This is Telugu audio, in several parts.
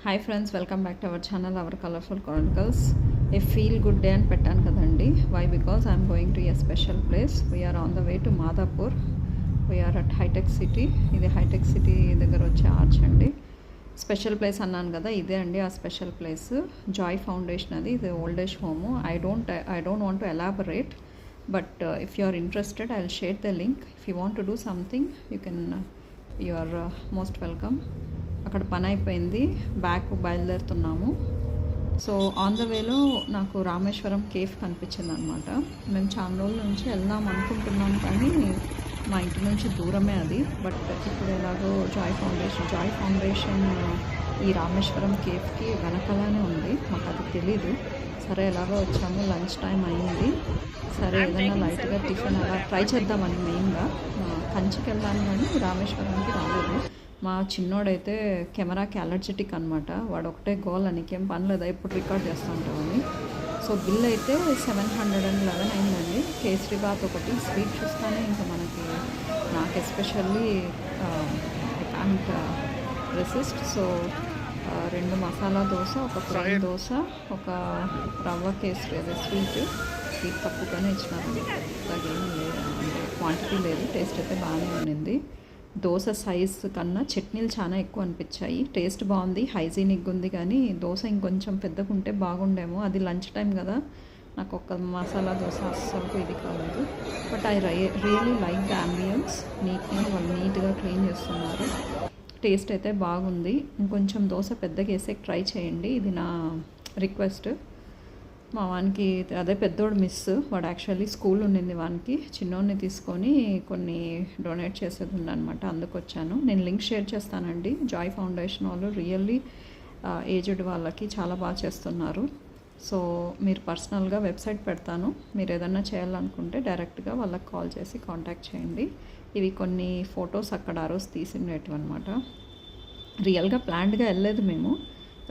Hi friends, welcome back to our channel our colourful chronicles. A feel good day అని పెట్టాను కదండి. Why? Because I'm going to a special place. We're on the way to Madhapur. We're at హైటెక్ సిటీ. ఇది హైటెక్ సిటీ దగ్గర వచ్చే ఆర్చ్ అండి. స్పెషల్ ప్లేస్ అన్నాను కదా, ఇదే అండి ఆ స్పెషల్ ప్లేస్. జాయ్ ఫౌండేషన్ అది. ఇది old age home. I don't want to elaborate, but if you are interested I will share the link. If you want to do something you are most welcome. అక్కడ పని అయిపోయింది, బ్యాక్ బయలుదేరుతున్నాము. సో ఆన్ ద వేలో నాకు రామేశ్వరం కేఫ్ కనిపించింది అనమాట. మేము చాలా రోజుల నుంచి వెళ్దాం అనుకుంటున్నాం, కానీ మా ఇంటి నుంచి దూరమే అది. బట్ ఇప్పుడు ఎలాగో జాయ్ ఫౌండేషన్ ఈ రామేశ్వరం కేఫ్కి వెనకలానే ఉంది. మాకు అది తెలీదు. సరే ఎలాగో వచ్చాము, లంచ్ టైం అయింది. సరే ఏదైనా లైట్గా టిఫిన్ అలా ట్రై చేద్దామని మెయిన్గా కంచికి వెళ్ళాను, కానీ రామేశ్వరానికి రాలేదు. మా చిన్నోడైతే కెమెరాకి అలర్జెటిక్ అనమాట. వాడు ఒకటే గోల్, నీకేం పని లేదా, ఎప్పుడు రికార్డ్ చేస్తుంటామని. సో బిల్ అయితే 711 అయిందండి. కేసరి బాత్ ఒకటి, స్వీట్ చూస్తానే ఇంకా నాకు especially I can't resist. So 2 masala dosa, ఒక ప్లెయిన్ దోశ, ఒక రవ్వ కేసరి, అదే స్వీట్ తక్కువగానే ఇచ్చినారండి. పెద్దగా ఏం లేదు, అంటే క్వాంటిటీ లేదు. టేస్ట్ అయితే బాగానే ఉండింది. దోశ సైజ్ కన్నా చట్నీలు చాలా ఎక్కువ అనిపించాయి. టేస్ట్ బాగుంది, హైజీనిక్గా ఉంది, కానీ దోశ ఇంకొంచెం పెద్దగా ఉంటే బాగుండేమో. అది లంచ్ టైం కదా, నాకు ఒక మసాలా దోశ అస్సలు ఇది కాలేదు. But I really like the ambience. వాళ్ళు నీట్గా క్లీన్ చేస్తున్నారు. టేస్ట్ అయితే బాగుంది. ఇంకొంచెం దోశ పెద్దగా వేసే ట్రై చేయండి, ఇది నా రిక్వెస్ట్. మా వానికి అదే పెద్దోడు మిస్. వాడు యాక్చువల్లీ స్కూల్ ఉండింది వానికి. చిన్నోడిని తీసుకొని కొన్ని డొనేట్ చేసేది ఉందన్నమాట, అందుకు వచ్చాను. నేను లింక్ షేర్ చేస్తానండి. జాయ్ ఫౌండేషన్ వాళ్ళు రియల్లీ ఏజ్డ్ వాళ్ళకి చాలా బాగా చేస్తున్నారు. సో మీరు పర్సనల్గా వెబ్సైట్ పెడతాను, మీరు ఏదన్నా చేయాలనుకుంటే డైరెక్ట్గా వాళ్ళకి కాల్ చేసి కాంటాక్ట్ చేయండి. ఇవి కొన్ని ఫొటోస్ అక్కడ ఆ రోజు తీసినవి అనమాట. రియల్గా ప్లాన్డ్గా వెళ్ళలేదు మేము,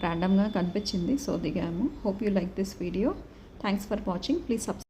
ర్యాండమ్గా కనిపించింది, సో దిగాము. Hope you like this video. Thanks for watching. Please subscribe.